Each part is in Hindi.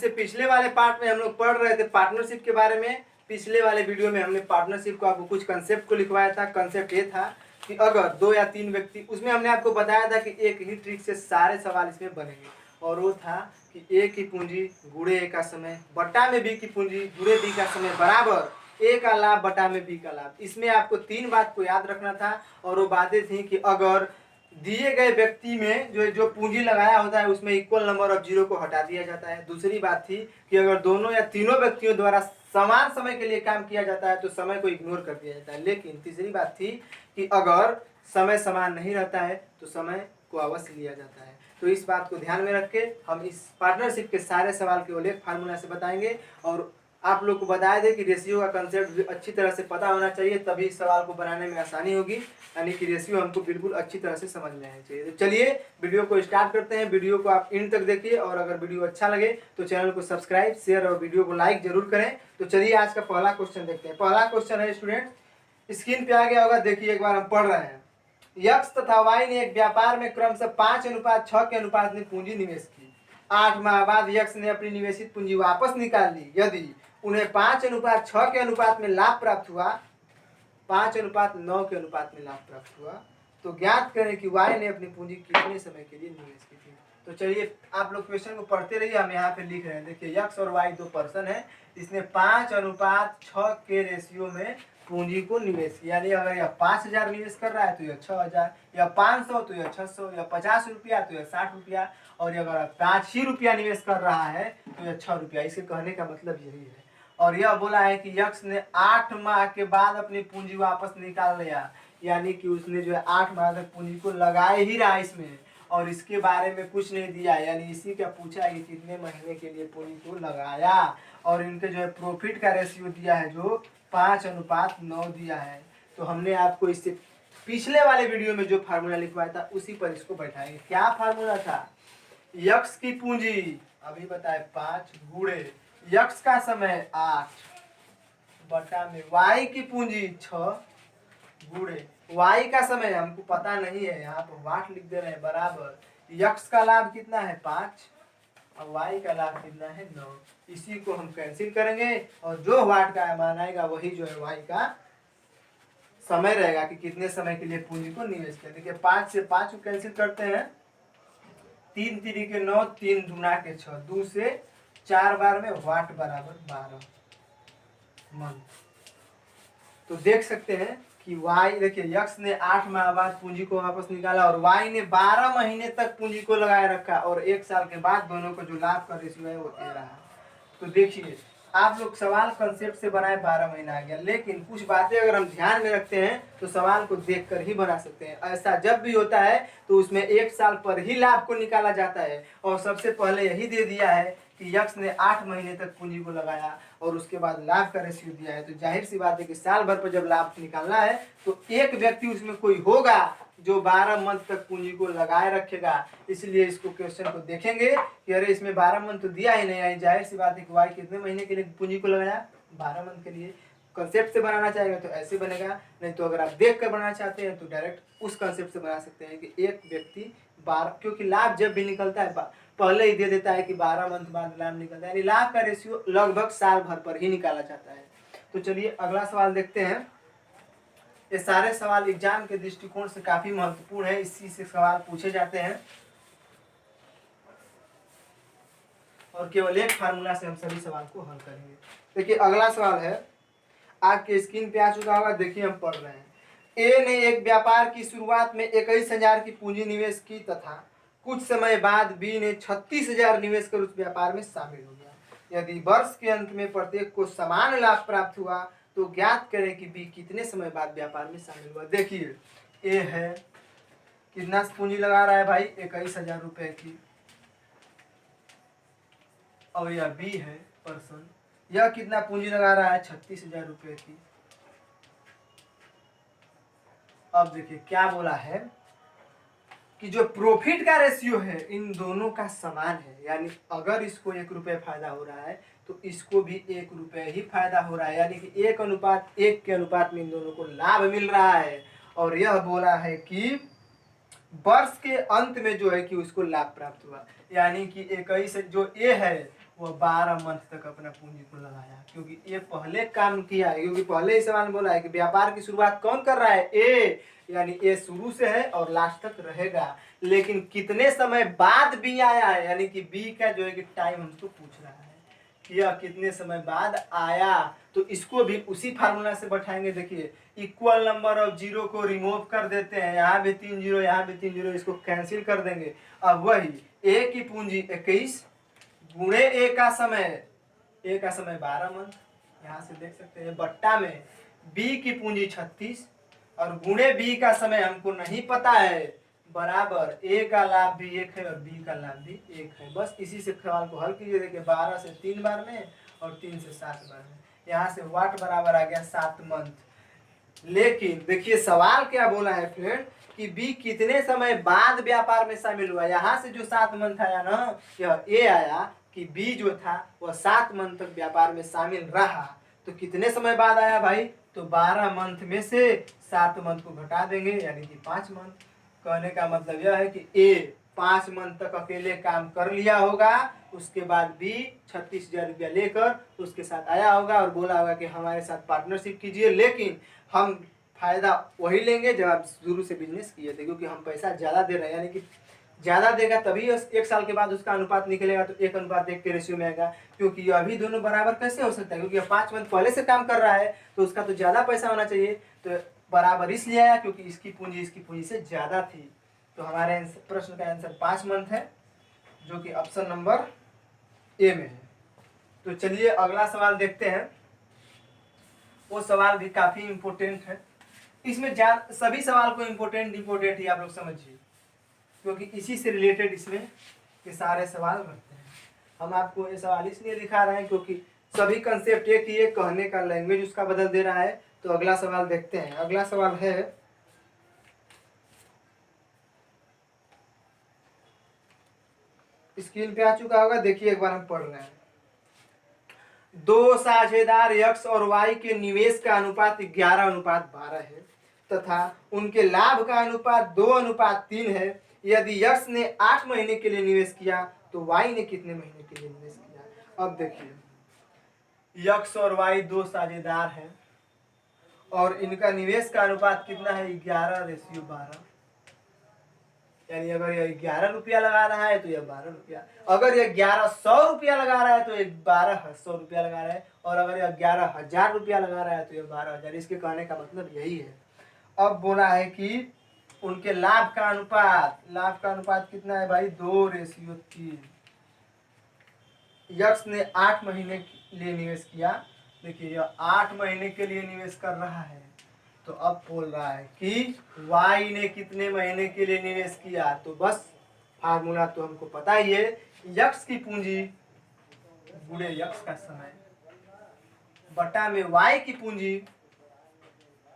इससे पिछले वाले पार्ट में हम लोग पढ़ रहे थे पार्टनरशिप के बारे में। पिछले वाले वीडियो में हमने पार्टनरशिप को आपको कुछ कंसेप्ट को लिखवाया था। कंसेप्ट ये था कि अगर 2 या 3 व्यक्ति, उसमें हमने आपको बताया था कि एक ही ट्रिक से सारे सवाल इसमें बनेंगे, और वो था कि ए की पूंजी गुणे ए का समय बटा में बी की पूंजी गुणे बी का समय बराबर ए का लाभ बटा में बी का लाभ। इसमें आपको 3 बात को याद रखना था, और वो बातें थी कि अगर दिए गए व्यक्ति में जो पूंजी लगाया होता है उसमें इक्वल नंबर ऑफ जीरो को हटा दिया जाता है। दूसरी बात थी कि अगर दोनों या तीनों व्यक्तियों द्वारा समान समय के लिए काम किया जाता है तो समय को इग्नोर कर दिया जाता है। लेकिन तीसरी बात थी कि अगर समय समान नहीं रहता है तो समय को अवश्य लिया जाता है। तो इस बात को ध्यान में रख के हम इस पार्टनरशिप के सारे सवाल केवल एक फार्मूला से बताएंगे, और आप लोग को बताया दे कि रेशियो का कंसेप्ट भी अच्छी तरह से पता होना चाहिए, तभी इस सवाल को बनाने में आसानी होगी। यानी कि रेशियो हमको बिल्कुल अच्छी तरह से समझ में आना चाहिए। तो चलिए वीडियो को स्टार्ट करते हैं। वीडियो को आप एंड तक देखिए, और अगर वीडियो अच्छा लगे तो चैनल को सब्सक्राइब, शेयर और वीडियो को लाइक जरूर करें। तो चलिए आज का पहला क्वेश्चन देखते हैं। पहला क्वेश्चन है स्टूडेंट, स्क्रीन पे आ गया होगा, देखिए एक बार हम पढ़ रहे हैं। यक्स तथा वाई ने एक व्यापार में क्रमशः 5:6 के अनुपात में पूंजी निवेश की। 8 माह बाद यक्स ने अपनी निवेशित पूंजी वापस निकाल ली। यदि उन्हें 5:6 के अनुपात में लाभ प्राप्त हुआ, 5:9 के अनुपात में लाभ प्राप्त हुआ, तो ज्ञात करें कि वाई ने अपनी पूंजी कितने समय के लिए निवेश की थी। तो चलिए आप लोग क्वेश्चन को पढ़ते रहिए, हम यहाँ पे लिख रहे हैं। देखिए यक्स और वाई 2 पर्सन है, इसने 5:6 के रेशियो में पूंजी को निवेश किया। यानी अगर यह 5,000 निवेश कर रहा है तो यह 6,000, या 500 तो यह 600, या 50 रुपया तो यह 60 रुपया, और अगर 5 ही रुपया निवेश कर रहा है तो यह 6 रुपया। इसके कहने का मतलब यही है। और यह बोला है कि यक्स ने 8 माह के बाद अपनी पूंजी वापस निकाल लिया, यानी कि उसने जो है 8 माह तक पूंजी को लगाए ही रहा इसमें, और इसके बारे में कुछ नहीं दिया। यानी इसी का पूछा है कि कितने महीने के लिए पूंजी को लगाया, और इनके जो है प्रॉफिट का रेशियो दिया है जो 5:9 दिया है। तो हमने आपको इससे पिछले वाले वीडियो में जो फार्मूला लिखवाया था उसी पर इसको बैठाएंगे। क्या फार्मूला था? यक्स की पूंजी अभी बताए 5 गुणे यक्स का समय 8 बटा में वाई की पूंजी 6 गुणे वाई का समय हमको पता नहीं है, यहाँ पर वाट लिख दे रहे हैं, बराबर यक्स का लाभ कितना है 5 और वाई का लाभ कितना है 9। इसी को हम कैंसिल करेंगे, और जो वाट का मान आएगा वही जो है वाई का समय रहेगा कि कितने समय के लिए पूंजी को निवेश किया। देखिए 5 से 5 को कैंसिल करते हैं, 3 3 के 9, 3 दूना के 6, 2 से 4 बार में वाट बराबर 12 मन। तो देख सकते हैं कि वाई, देखिए यक्स ने 8 माह बाद पूंजी को वापस निकाला, और वाई ने 12 महीने तक पूंजी को लगाए रखा, और 1 साल के बाद दोनों को जो लाभ का रेशियो है वो दे रहा है। तो देखिए आप लोग सवाल कंसेप्ट से बनाए 12 महीना आ गया, लेकिन कुछ बातें अगर हम ध्यान में रखते हैं तो सवाल को देखकर ही बना सकते हैं। ऐसा जब भी होता है तो उसमें 1 साल पर ही लाभ को निकाला जाता है, और सबसे पहले यही दे दिया है कि यक्स ने 8 महीने तक पूंजी को लगाया और उसके बाद लाभ का रेशियो दिया है। तो जाहिर सी बात है कि साल भर पर जब लाभ निकालना है तो एक व्यक्ति उसमें कोई होगा जो 12 मंथ तक पूंजी को लगाए रखेगा। इसलिए इसको क्वेश्चन को देखेंगे कि अरे इसमें 12 मंथ तो दिया ही नहीं है, जाहिर सी बात है कि वाई कितने महीने के लिए पूंजी को लगाया 12 मंथ के लिए। कंसेप्ट से बनाना चाहेगा तो ऐसे बनेगा, नहीं तो अगर आप देख कर बनाना चाहते हैं तो डायरेक्ट उस कंसेप्ट से बना सकते हैं कि एक व्यक्ति 12, क्योंकि लाभ जब भी निकलता है पहले ही दे देता है कि 12 मंथ बाद लाभ निकलता है, यानी लाभ का रेशियो लगभग साल भर पर ही निकाला जाता है। तो चलिए अगला सवाल देखते हैं। ये सारे सवाल एग्जाम के दृष्टिकोण से काफी महत्वपूर्ण है, इसी से सवाल पूछे जाते हैं, और केवल एक फार्मूला से हम सभी सवाल को हल करेंगे। देखिए अगला सवाल है, आपके स्क्रीन पे आ चुका होगा, देखिए हम पढ़ रहे हैं। ए ने एक व्यापार की शुरुआत में 21,000 की पूंजी निवेश की तथा कुछ समय बाद बी ने 36,000 निवेश कर उस व्यापार में शामिल हो गया। यदि वर्ष के अंत में प्रत्येक को समान लाभ प्राप्त हुआ तो ज्ञात करें कि बी कितने समय बाद व्यापार में शामिल हुआ। देखिए ए है, कितना पूंजी लगा रहा है भाई 21,000 रुपए की, और यह बी है पर्सन, यह कितना पूंजी लगा रहा है 36,000 रुपए की। अब देखिए क्या बोला है कि जो प्रॉफिट का रेशियो है इन दोनों का समान है, यानी अगर इसको 1 रुपये फायदा हो रहा है तो इसको भी 1 रुपये ही फायदा हो रहा है, यानी कि 1:1 के अनुपात में इन दोनों को लाभ मिल रहा है। और यह बोला है कि वर्ष के अंत में जो है कि उसको लाभ प्राप्त हुआ, यानी कि 21 जो ए है वह 12 मंथ तक अपना पूंजी को लगाया, क्योंकि ये पहले काम किया है, क्योंकि पहले ही सवाल में बोला है कि व्यापार की शुरुआत कौन कर रहा है, ए, यानी ए शुरू से है और लास्ट तक रहेगा। लेकिन कितने समय बाद बी आया है, यानी कि बी का जो है कि टाइम हमको पूछ रहा है कि यह कितने समय बाद आया। तो इसको भी उसी फार्मूला से बैठाएंगे। देखिए इक्वल नंबर ऑफ जीरो को रिमूव कर देते हैं, यहाँ भी 3 जीरो, यहाँ भी 3 जीरो, इसको कैंसिल कर देंगे। अब वही ए की पूंजी 21 गुणे ए का समय, ए का समय 12 मंथ, यहाँ से देख सकते हैं, बट्टा में बी की पूंजी 36 और गुणे बी का समय हमको नहीं पता है, बराबर ए का लाभ भी 1 है और बी का लाभ भी 1 है। बस इसी से सवाल को हल कीजिए। देखिए 12 से 3 बार में और 3 से 7 बार में, यहाँ से वाट बराबर आ गया 7 मंथ। लेकिन देखिए सवाल क्या बोला है फ्रेंड कि बी कितने समय बाद व्यापार में शामिल हुआ। यहाँ से जो 7 मंथ आया ना, यह ए आया कि बी जो था वह 7 मंथ तक व्यापार में शामिल रहा। तो कितने समय बाद आया भाई, तो 12 मंथ में से 7 मंथ को घटा देंगे, यानी कि 5 मंथ। कहने का मतलब यह है कि ए 5 मंथ तक अकेले काम कर लिया होगा, उसके बाद बी 36,000 रुपया लेकर उसके साथ आया होगा और बोला होगा कि हमारे साथ पार्टनरशिप कीजिए, लेकिन हम फायदा वही लेंगे जब आप शुरू से बिजनेस किए थे, क्योंकि हम पैसा ज़्यादा दे रहे हैं, यानी कि ज़्यादा देगा तभी 1 साल के बाद उसका अनुपात निकलेगा, तो 1:1 के रेशियो में आएगा। क्योंकि अभी दोनों बराबर कैसे हो सकता है, क्योंकि 5 मंथ पहले से काम कर रहा है तो उसका तो ज़्यादा पैसा होना चाहिए, तो बराबर इसलिए आया क्योंकि इसकी पूंजी से ज़्यादा थी। तो हमारे प्रश्न का आंसर 5 मंथ है, जो कि ऑप्शन नंबर ए में है। तो चलिए अगला सवाल देखते हैं। वो सवाल भी काफ़ी इम्पोर्टेंट है, इसमें सभी सवाल को इम्पोर्टेंट ही आप लोग समझिए, क्योंकि इसी से रिलेटेड इसमें ये सारे सवाल रहते हैं। हम आपको ये सवाल इसलिए दिखा रहे हैं क्योंकि सभी कंसेप्ट एक ही है, कहने का लैंग्वेज उसका बदल दे रहा है। तो अगला सवाल देखते हैं। अगला सवाल है, स्क्रीन पे आ चुका होगा, देखिए एक बार हम पढ़ रहे हैं। 2 साझेदार एक्स और वाई के निवेश का अनुपात 11:12 है तथा उनके लाभ का अनुपात 2:3 है। यदि यक्स ने 8 महीने के लिए निवेश किया तो वाई ने कितने महीने के लिए निवेश किया। अब देखिए यक्स और वाई 2 साझेदार हैं और इनका निवेश का अनुपात कितना है, 11:12, यानी अगर यह 11 रुपया लगा रहा है तो यह 12 रुपया, अगर यह 1100 रुपया लगा रहा है तो यह 1200 रुपया लगा रहा है, और अगर यह 11,000 रुपया लगा रहा है तो यह 12,000। इसके कहने का मतलब यही है। अब बोला है कि उनके लाभ का अनुपात कितना है भाई, 2:3। यक्स ने 8 महीने के लिए निवेश किया, देखिए यह 8 महीने के लिए निवेश कर रहा है, तो अब बोल रहा है कि वाई ने कितने महीने के लिए निवेश किया। तो बस फार्मूला तो हमको पता ही है, यक्स की पूंजी गुणे यक्स का समय बटा में वाई की पूंजी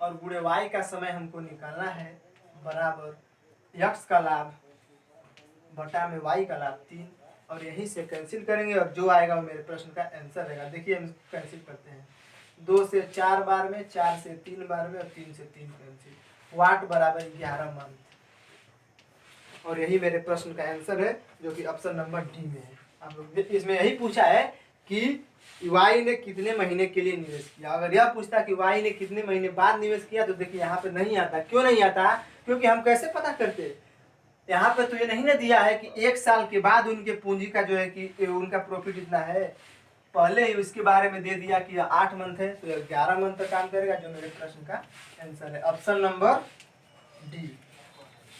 और गुणे वाई का समय हमको निकालना है, बराबर यक्स का लाभ बटा में वाई का लाभ 3, और यहीं से कैंसिल करेंगे और जो आएगा वो मेरे प्रश्न का आंसर रहेगा। देखिए हम कैंसिल करते हैं, 2 से 4 बार में, 4 से 3 बार में और 3 से 3 कैंसिल, वाट बराबर 11 मंथ, और यही मेरे प्रश्न का आंसर है, जो कि ऑप्शन नंबर डी में है। आप लोग इसमें यही पूछा है कि वाई ने कितने महीने के लिए निवेश किया। अगर यह पूछता कि वाई ने कितने महीने बाद निवेश किया तो देखिए यहाँ पे नहीं आता। क्यों नहीं आता, क्योंकि हम कैसे पता करते, यहाँ पे तो ये नहीं ना दिया है कि 1 साल के बाद उनके पूंजी का जो है कि उनका प्रॉफिट इतना है, पहले ही उसके बारे में दे दिया कि 8 मंथ है तो 11 मंथ तक काम करेगा, जो मेरे प्रश्न का आंसर है ऑप्शन नंबर डी।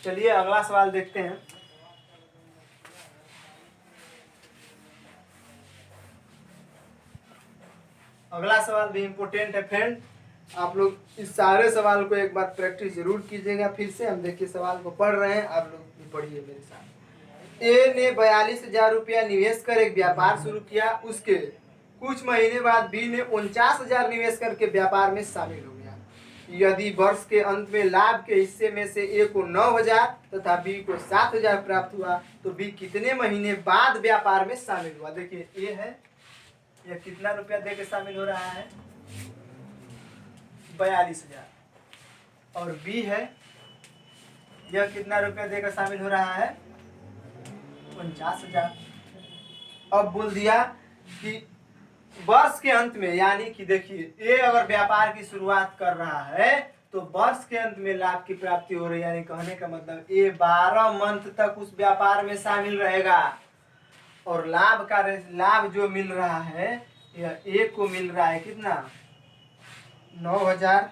चलिए अगला सवाल देखते हैं। अगला सवाल भी इम्पोर्टेंट है फ्रेंड, आप लोग इस सारे सवाल को एक बार प्रैक्टिस जरूर कीजिएगा। फिर से हम देखिए सवाल को पढ़ रहे हैं, आप लोग भी पढ़िए मेरे साथ। ए ने 42,000 रुपया निवेश कर एक व्यापार शुरू किया, उसके कुछ महीने बाद बी ने 49,000 निवेश करके व्यापार में शामिल हो गया। यदि वर्ष के अंत में लाभ के हिस्से में से ए को 9,000 तथा बी को 7,000 प्राप्त हुआ तो बी कितने महीने बाद व्यापार में शामिल हुआ। देखिए ए है, यह कितना रुपया दे के शामिल हो रहा है, 42,000, और बी है, यह कितना रुपया देकर शामिल हो रहा है, 49,000। अब बोल दिया कि वर्ष के अंत में, यानी कि देखिए ए अगर व्यापार की शुरुआत कर रहा है तो वर्ष के अंत में लाभ की प्राप्ति हो रही है, यानी कहने का मतलब ए 12 मंथ तक उस व्यापार में शामिल रहेगा और लाभ जो मिल रहा है यह ए को मिल रहा है कितना 9,000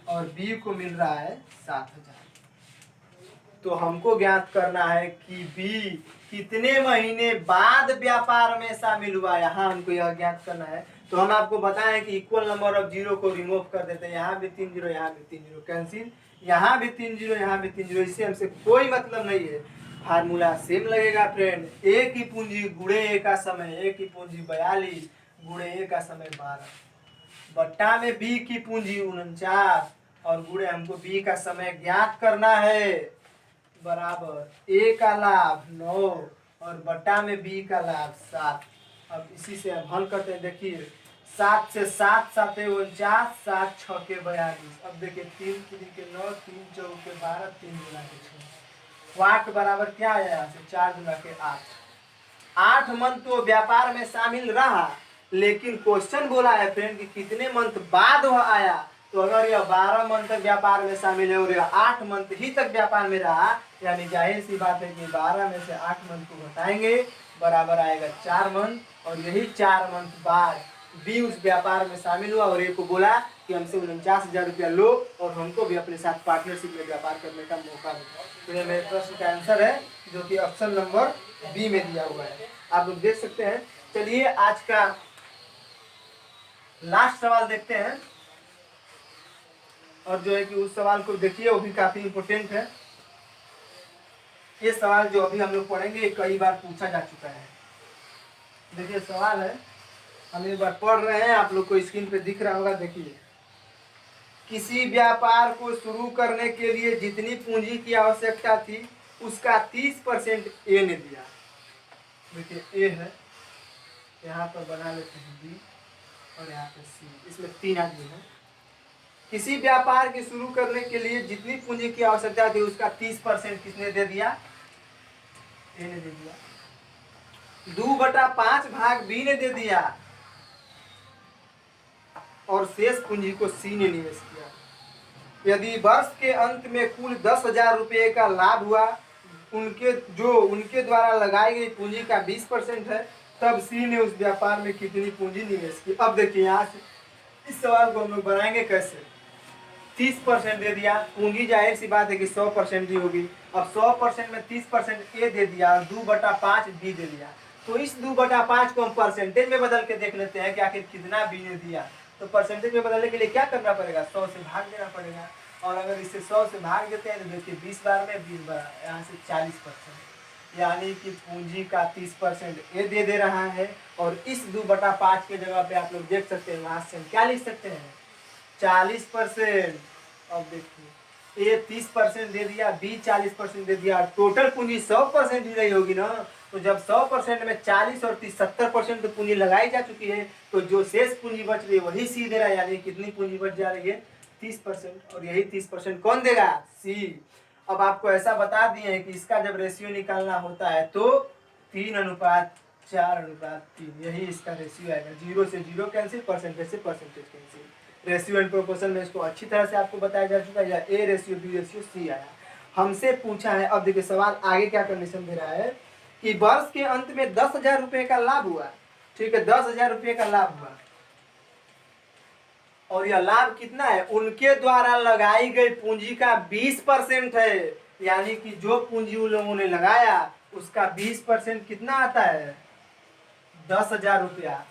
और बी को मिल रहा है 7,000। तो हमको ज्ञात करना है कि बी कितने महीने बाद व्यापार में शामिल हुआ, यहाँ हमको यह ज्ञात करना है। तो हम आपको बताएं कि इक्वल नंबर ऑफ जीरो को रिमूव कर देते हैं, यहाँ भी 3 जीरो, यहाँ भी 3 जीरो कैंसिल, यहाँ भी 3 जीरो, यहाँ भी 3 जीरो, इससे हमसे कोई मतलब नहीं है। फार्मूला सेम लगेगा फ्रेंड, ए की पूंजी गुणे ए का समय, ए की पूंजी 42 गुणे ए का समय 12 बट्टा में बी की पूंजी 49 और गुणे हमको बी का समय ज्ञात करना है बराबर ए का लाभ 9 और बट्टा में बी का लाभ 7। अब इसी से हम हल करते हैं। देखिए 7 से 7 7 49, 7 6 के 42। अब देखिए 3 3 के 9, 3 4 के 12, 3 गुना के 6, वाट बराबर क्या आया यहाँ से 4 गुना के 8। 8 मंथ तो व्यापार में शामिल रहा, लेकिन क्वेश्चन बोला है फ्रेंड कि कितने मंथ बाद वह आया। तो अगर यह 12 मंथ तक व्यापार में शामिल है और यह 8 मंथ ही तक व्यापार में रहा, यानी जाहिर सी बात है कि 12 में से 8 मंथ को घटाएंगे बराबर आएगा 4 मंथ और यही 4 मंथ बाद बी उस व्यापार में शामिल हुआ और ए को बोला कि हमसे 49,000 रुपया लो और हमको भी अपने साथ पार्टनरशिप में व्यापार करने का मौका दो। तो ये मेरे प्रश्न का आंसर है जो कि ऑप्शन नंबर बी में दिया हुआ है, आप लोग देख सकते हैं। चलिए आज का लास्ट सवाल देखते हैं और जो है कि उस सवाल को देखिए, वो भी काफी इम्पोर्टेंट है। ये सवाल जो अभी हम लोग पढ़ेंगे कई बार पूछा जा चुका है। देखिए सवाल है, हम एक बार पढ़ रहे हैं, आप लोग को स्क्रीन पे दिख रहा होगा। देखिए किसी व्यापार को शुरू करने के लिए जितनी पूंजी की आवश्यकता थी उसका 30% ए ने दिया। देखिए ए है, यहाँ पर बना लेते हैं बी और यहाँ पे सी, इसमें 3 आदमी है। किसी व्यापार के शुरू करने के लिए जितनी पूंजी की आवश्यकता थी उसका 30% किसने दे दिया, ए ने दे दिया। 2/5 भाग बी ने दे दिया और शेष पूंजी को सी ने निवेश किया। यदि वर्ष के अंत में कुल 10,000 रुपये का लाभ हुआ, उनके द्वारा लगाई गई पूंजी का 20% है, तब सी ने उस व्यापार में कितनी पूंजी निवेश की। अब देखिए यहाँ से इस सवाल को हम लोग बनाएंगे कैसे। 30% दे दिया, पूंजी जाहिर सी बात है कि 100% भी होगी। अब 100% में 30% ए दे दिया और 2/5 बी दे दिया। तो इस 2/5 को हम परसेंटेज में बदल के देख लेते हैं कि आखिर कितना बी ने दिया। तो परसेंटेज में बदलने के लिए क्या करना पड़ेगा, 100 से भाग देना पड़ेगा। और अगर इसे 100 से भाग देते हैं तो देखिए 20 बार में 20 बार, यहाँ से 40%, यानी कि पूंजी का 30% ए दे रहा है। और इस 2/5 के जगह पे आप लोग देख सकते हैं वहां से हम क्या लिख सकते हैं 40%। अब देखिए ए 30% दे दिया, बी 40% दे दिया, टोटल पूंजी 100% ही नहीं होगी ना। तो जब 100% में 40 और 30 70% तो पूंजी लगाई जा चुकी है, तो जो शेष पूंजी बच रही है वही सी दे रहा है, यानी कितनी पूंजी बच जा रही है 30%। और यही 30% कौन देगा, सी। अब आपको ऐसा बता दिए हैं कि इसका जब रेशियो निकालना होता है तो 3:4:3, यही इसका रेशियो आएगा। 0 से 0 कैंसिल, परसेंटेज से percentage cancel. Ratio and proportion में इसको अच्छी तरह से आपको बताया जा चुका है, या A ratio B ratio C आया। हमसे पूछा है, अब देखिए सवाल आगे क्या कंडीशन दे रहा है कि वर्ष के अंत में 10,000 रुपये का लाभ हुआ। ठीक है, 10,000 रुपये का लाभ हुआ और यह लाभ कितना है, उनके द्वारा लगाई गई पूंजी का 20% है, यानी कि जो पूंजी उन लोगों ने लगाया उसका 20% कितना आता है 10,000 रुपया।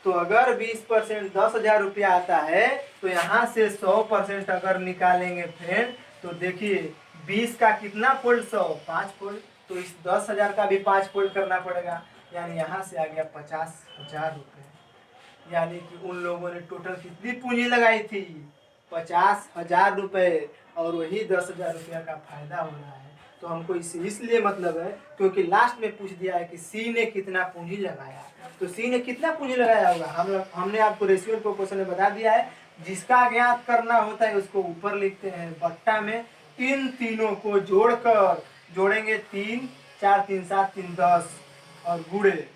तो अगर 20% 10,000 रुपया आता है तो यहाँ से 100% अगर निकालेंगे फ्रेंड, तो देखिए 20 का कितना फोल्ड 100, 5 फोल्ड। तो इस 10,000 का भी 5 फोल्ड करना पड़ेगा, यानी यहाँ से आ गया 50,000 रुपये। यानी कि उन लोगों ने टोटल कितनी पूंजी लगाई थी 50,000 रुपये और वही 10,000 रुपया का फायदा हो रहा है। तो हमको इसलिए मतलब है क्योंकि लास्ट में पूछ दिया है कि सी ने कितना पूंजी लगाया। तो सी ने कितना पूंजी लगाया होगा, हमने आपको रेशियो प्रोपोर्शन में बता दिया है। जिसका ज्ञात करना होता है उसको ऊपर लिखते हैं, बट्टा में इन तीनों को जोड़कर जोड़ेंगे 3 4 3 7 3 10 और गुणे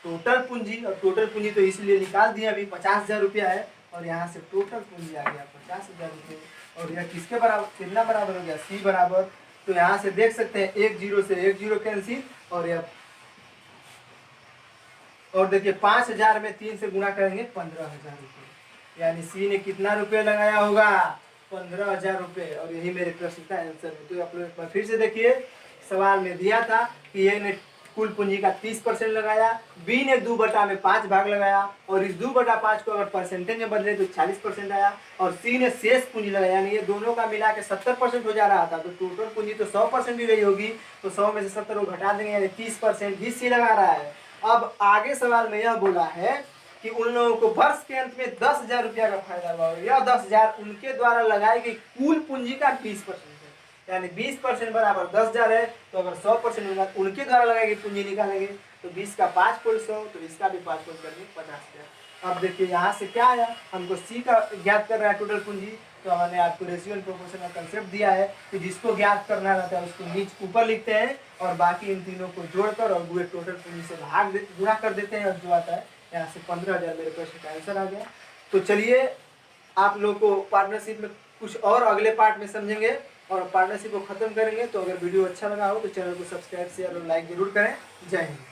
टोटल पूंजी, और टोटल पूंजी तो इसलिए निकाल दिया अभी 50,000 रुपया है, और यहाँ से टोटल पूंजी आ गया 50,000 रुपये। और यह किसके बराबर, कितना बराबर हो गया, सी बराबर। तो यहाँ से देख सकते हैं 1 0 से 1 0 कैंसिल, और यह और देखिए 5,000 में 3 से गुणा करेंगे 15,000 रुपये, यानी सी ने कितना रुपये लगाया होगा, 15,000 रुपये। और यही मेरे प्रश्न का आंसर है। तो आप लोग एक बार फिर से देखिए, सवाल में दिया था कि ए ने कुल पूंजी का 30% लगाया, बी ने 2/5 भाग लगाया, और इस 2/5 को अगर परसेंटेज में बदले तो 40% आया, और सी ने शेष पूंजी लगाया, यानी ये दोनों का मिला के 70% हो जा रहा था। तो टोटल पूंजी तो 100% भी गई होगी, तो 100 में से 70 को घटा देंगे, यानी 30% भी सी लगा रहा है। अब आगे सवाल में यह बोला है कि उन लोगों को वर्ष के अंत में 10,000 रुपया का फायदा हुआ, और यह 10,000 उनके द्वारा लगाई गई कुल पूंजी का 20% है, यानी 20% बराबर 10,000 है। तो अगर 100% उनके द्वारा लगाई गई पूंजी निकालेंगे तो 20 का 5 फोल्ड 100, तो इसका भी 5 फोल्ड करके 50,000। अब देखिए यहाँ से क्या आया, हमको सी का ज्ञात कर रहा है टोटल पूंजी, तो हमने आपको रेशियो एंड प्रोपोर्शन का कंसेप्ट दिया है कि जिसको ज्ञात करना रहता है उसको नीचे ऊपर लिखते हैं, और बाकी इन तीनों को जोड़कर और पूरे टोटल पूंजी से गुणा कर देते हैं, और जो आता है यहाँ से 15,000 मेरे प्रश्न का आंसर आ गया। तो चलिए आप लोग को पार्टनरशिप में कुछ और अगले पार्ट में समझेंगे और पार्टनरशिप को खत्म करेंगे। तो अगर वीडियो अच्छा लगा हो तो चैनल को सब्सक्राइब शेयर और लाइक जरूर करें। जय हिंद।